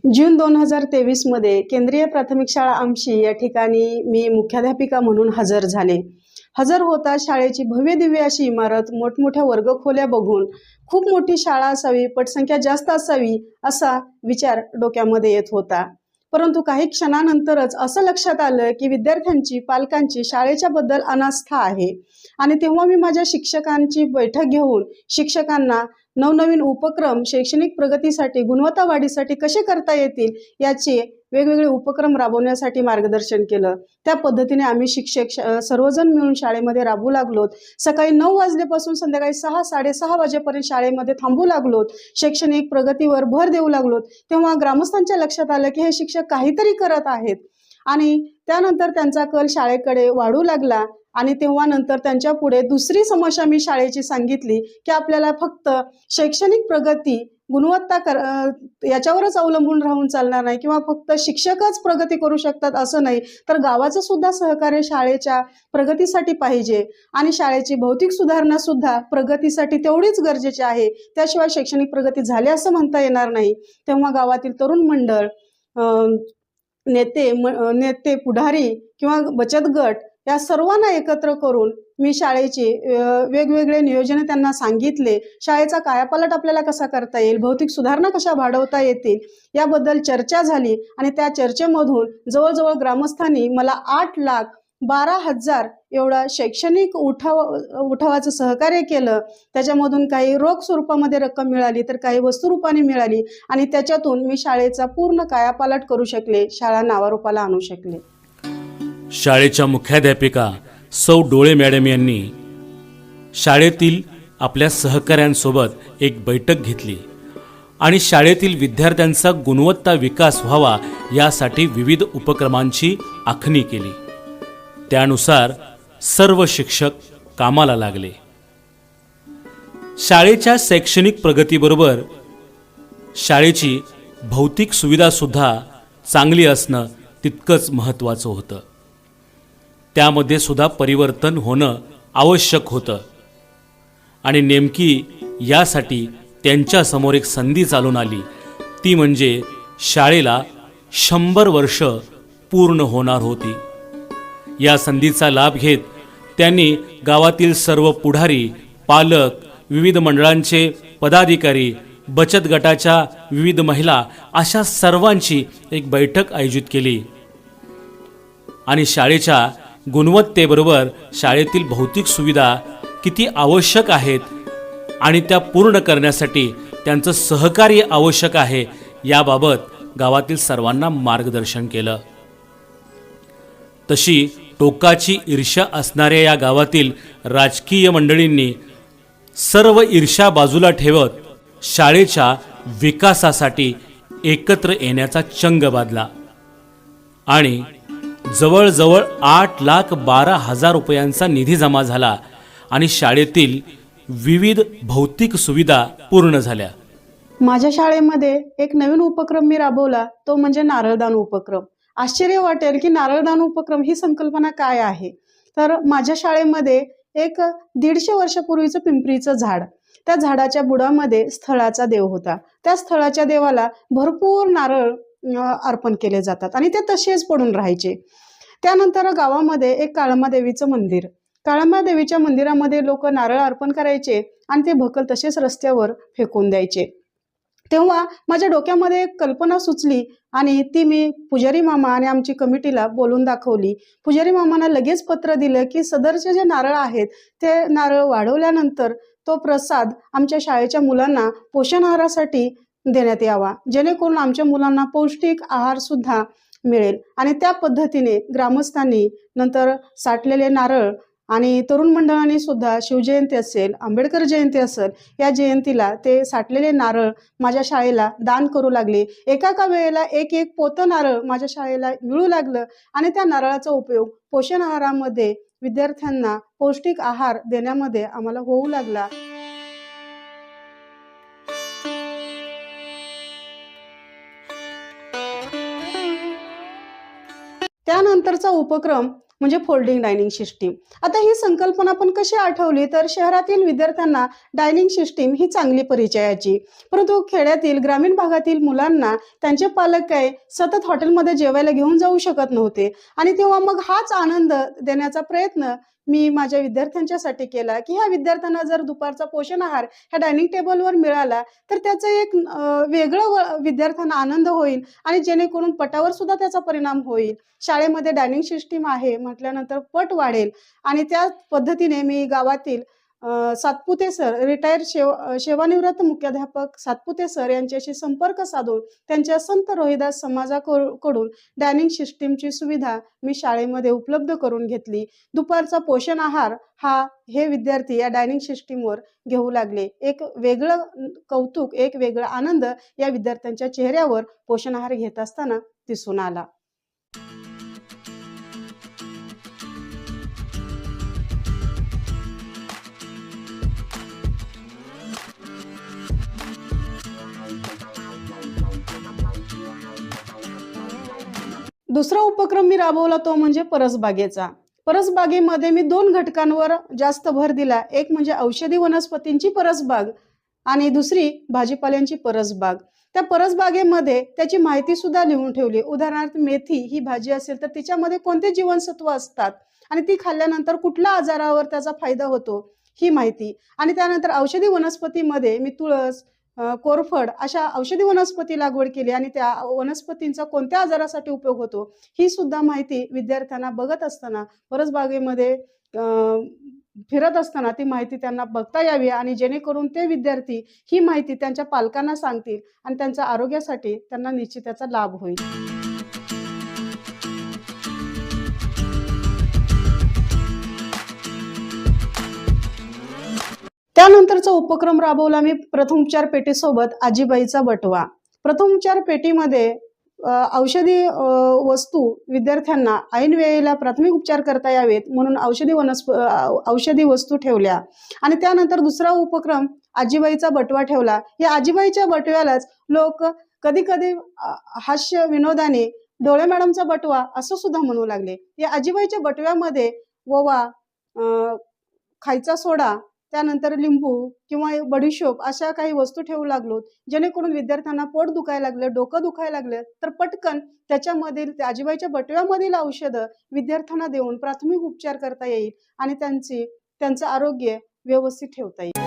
जून 2023 मध्ये केंद्रीय प्राथमिक शाळा आमशी या ठिकाणी मी मुख्याध्यापिका म्हणून हजर होता शाळेची भव्य दिव्य अशी इमारत, मोठमोठ्या वर्गखोल्या बघून खूप मोठी शाळा असावी, पटसंख्या जास्त असावी असा विचार डोक्यामध्ये येत होता। परंतु काही क्षणानंतरच असं लक्षात आलं की विद्यार्थ्यांची, पालकांची शाळेच्या बद्दल अनास्था आहे। आणि तेव्हा मी माझ्या शिक्षकांची बैठक घेऊन शिक्षकांना नवनवीन उपक्रम शैक्षणिक प्रगतीसाठी, गुणवत्ता वाढीसाठी कसे करता येतील याचे वेगवेगळे उपक्रम राबवण्यासाठी मार्गदर्शन केलं। त्या पद्धतीने आम्ही शिक्षक सर्वजण मिळून शाळेमध्ये राबवू लागलो। सकाळी 9 वाजल्यापासून संध्याकाळी 6-6:30 वाजेपर्यंत शाळेमध्ये थांबू लागलो। शैक्षणिक प्रगतीवर भर देऊ लागलो। तेव्हा ग्रामस्थांच्या लक्षात आलं की हे शिक्षक काहीतरी करत आहेत आणि त्यानंतर त्यांचा कल शाळेकडे वाढू लागला। आणि तेव्हा नंतर त्यांच्या पुढे दुसरी समस्या मी शाळेची सांगितली की आपल्याला फक्त शैक्षणिक प्रगती, गुणवत्ता याच्यावरच अवलंबून राहून चालणार नाही किंवा फक्त शिक्षकच प्रगती करू शकतात असं नाही, तर गावाचं सुद्धा सहकार्य शाळेच्या प्रगतीसाठी पाहिजे आणि शाळेची भौतिक सुधारणा सुद्धा प्रगतीसाठी तेवढीच गरजेची आहे। त्याशिवाय शैक्षणिक प्रगती झाली असं म्हणता येणार नाही। तेव्हा गावातील तरुण मंडळ, नेते, पुढारी किंवा बचत गट या सर्वांना एकत्र करून मी शाळेचे वेगवेगळे नियोजन त्यांना सांगितले। शाळेचा कायापालट आपल्याला कसा करता येईल, भौतिक सुधारणा कशा वाढवता येतील याबद्दल चर्चा झाली आणि त्या चर्चेमधून जवळजवळ ग्रामस्थांनी मला 8,12,000 एवढा शैक्षणिक उठावाचं सहकार्य केलं। त्याच्यामधून काही रोख स्वरूपामध्ये रक्कम मिळाली, तर काही वस्तुरूपाने मिळाली आणि त्याच्यातून मी शाळेचा पूर्ण कायापालट करू शकले, शाळा नावारूपाला आणू शकले। शाळेच्या मुख्याध्यापिका सौ डोळे मॅडम यांनी शाळेतील आपल्या सहकाऱ्यांसोबत एक बैठक घेतली आणि शाळेतील विद्यार्थ्यांचा गुणवत्ता विकास व्हावा यासाठी विविध उपक्रमांची आखणी केली। त्यानुसार सर्व शिक्षक कामाला लागले। शाळेच्या शैक्षणिक प्रगतीबरोबर शाळेची भौतिक सुविधा सुद्धा चांगली असणं तितकंच महत्त्वाचं होतं। त्यामध्ये सुद्धा परिवर्तन होणं आवश्यक होतं आणि नेमकी यासाठी त्यांच्यासमोर एक संधी चालून आली, ती म्हणजे शाळेला 100 वर्ष पूर्ण होणार होती। या संधीचा लाभ घेत त्यांनी गावातील सर्व पुढारी, पालक, विविध मंडळांचे पदाधिकारी, बचत गटाच्या विविध महिला अशा सर्वांची एक बैठक आयोजित केली आणि शाळेच्या गुणवत्तेबरोबर शाळेतील भौतिक सुविधा किती आवश्यक आहेत आणि त्या पूर्ण करण्यासाठी त्यांचं सहकार्य आवश्यक आहे याबाबत गावातील सर्वांना मार्गदर्शन केलं। तशी टोकाची ईर्ष्या असणाऱ्या या गावातील राजकीय मंडळींनी सर्व ईर्ष्या बाजूला ठेवत शाळेच्या विकासासाठी एकत्र येण्याचा चंग बांधला आणि जवळजवळ 8,12,000 रुपयांचा निधी जमा झाला आणि शाळेतील विविध भौतिक सुविधा पूर्ण झाल्या। माझ्या शाळेमध्ये एक नवीन उपक्रम मी राबवला, तो म्हणजे नारळदान उपक्रम। आश्चर्य वाटेल की नारळदान उपक्रम ही संकल्पना काय आहे, तर माझ्या शाळेमध्ये एक 150 वर्षापूर्वीचं पिंपरीचं झाड, त्या झाडाच्या बुडामध्ये स्थळाचा देव होता। त्या स्थळाच्या देवाला भरपूर नारळ अर्पण केले जातात आणि ते तसेच पडून राहायचे। त्यानंतर गावामध्ये एक काळमादेवीचं मंदिर, काळमादेवीच्या मंदिरामध्ये लोक नारळ अर्पण करायचे आणि ते भकल तसेच रस्त्यावर फेकून द्यायचे। तेव्हा माझ्या डोक्यामध्ये एक कल्पना सुचली आणि ती मी पुजारी मामा आणि आमची कमिटीला बोलून दाखवली। पुजारी मामांना लगेच पत्र दिलं की सदरचे जे नारळ आहेत ते नारळ वाढवल्यानंतर तो प्रसाद आमच्या शाळेच्या मुलांना पोषण आहारासाठी देण्यात यावा, जेणेकरून आमच्या मुलांना पौष्टिक आहार सुद्धा मिळेल। आणि त्या पद्धतीने ग्रामस्थांनी नंतर साठलेले नारळ आणि तरुण मंडळांनी सुद्धा शिवजयंती असेल, आंबेडकर जयंती असेल, या जयंतीला ते साठलेले नारळ माझ्या शाळेला दान करू लागले। एका वेळेला एक पोतं नारळ माझ्या शाळेला मिळू लागलं आणि त्या नारळाचा उपयोग पोषण आहारामध्ये, विद्यार्थ्यांना पौष्टिक आहार देण्यामध्ये आम्हाला होऊ लागला। त्यानंतरचा उपक्रम म्हणजे फोल्डिंग डायनिंग सिस्टीम. आता ही संकल्पना आपण कशी आठवली तर शहरातील विद्यार्थ्यांना डायनिंग सिस्टीम ही चांगली परिचयाची, परंतु खेड्यातील ग्रामीण भागातील मुलांना त्यांचे पालक काय सतत हॉटेलमध्ये जेवायला घेऊन जाऊ शकत नव्हते आणि तेव्हा मग हाच आनंद देण्याचा प्रयत्न मी माझ्या विद्यार्थ्यांच्यासाठी केला की ह्या विद्यार्थ्यांना जर दुपारचा पोषण आहार ह्या डायनिंग टेबलवर मिळाला तर त्याचं एक वेगळं विद्यार्थ्यांना आनंद होईल आणि जेणेकरून पटावर सुद्धा त्याचा परिणाम होईल. शाळेमध्ये डायनिंग सिस्टीम आहे म्हटल्यानंतर पट वाढेल आणि त्या पद्धतीने मी गावातील सातपुते सर रिटायर्ड सेवानिवृत्त मुख्याध्यापक सातपुते सर यांच्याशी संपर्क साधून त्यांच्या संत रोहिदास समाजाकडून डायनिंग सिस्टीमची सुविधा मी शाळेमध्ये उपलब्ध करून घेतली. दुपारचा पोषण आहार हे विद्यार्थी या डायनिंग सिस्टीमवर घेऊ लागले. एक वेगळं कौतुक, एक वेगळा आनंद या विद्यार्थ्यांच्या चेहऱ्यावर पोषण आहार घेत असताना दिसून आला. दुसरा उपक्रम मी राबवला तो म्हणजे परसबागेचा. परसबागेमध्ये मी 2 घटकांवर जास्त भर दिला. एक म्हणजे औषधी वनस्पतींची परसबाग आणि दुसरी भाजीपाल्यांची परसबाग. त्या परसबागेमध्ये त्याची माहिती सुद्धा लिहून ठेवली. उदाहरणार्थ मेथी ही भाजी असेल तर तिच्यामध्ये कोणते जीवनसत्व असतात आणि ती खाल्ल्यानंतर कुठल्या आजारावर त्याचा फायदा होतो ही माहिती. आणि त्यानंतर औषधी वनस्पतीमध्ये मी तुळस, कोरफड अशा औषधी वनस्पती लागवड केली आणि त्या वनस्पतींचा कोणत्या आजारासाठी उपयोग होतो ही सुद्धा माहिती विद्यार्थ्यांना बघत असताना परसबागेमध्ये फिरत असताना ती माहिती त्यांना बघता यावी आणि जेणेकरून ते विद्यार्थी ही माहिती त्यांच्या पालकांना सांगतील आणि त्यांच्या आरोग्यासाठी त्यांना निश्चित त्याचा लाभ होईल. त्यानंतरचा उपक्रम राबवला मी प्रथमोपचार पेटीसोबत आजीबाईचा बटवा. प्रथमोपचार पेटीमध्ये औषधी वस्तू विद्यार्थ्यांना ऐन वेळेला प्राथमिक उपचार करता यावेत म्हणून औषधी वस्तू ठेवल्या आणि त्यानंतर दुसरा उपक्रम आजीबाईचा बटवा ठेवला. या आजीबाईच्या बटव्यालाच लोक कधी कधी हास्य विनोदाने डोळे मॅडमचा बटवा असं सुद्धा म्हणू लागले. या आजीबाईच्या बटव्यामध्ये ओवा, खायचा सोडा, त्यानंतर लिंबू किंवा बडीशोप अशा काही वस्तू ठेवू लागलो जेणेकरून विद्यार्थ्यांना पोट दुखायला लागलं, डोकं दुखायला लागलं तर पटकन त्याच्यामधील आजीबाईच्या बटव्यामधील औषधं विद्यार्थ्यांना देऊन प्राथमिक उपचार करता येईल आणि त्यांचं आरोग्य व्यवस्थित ठेवता येईल.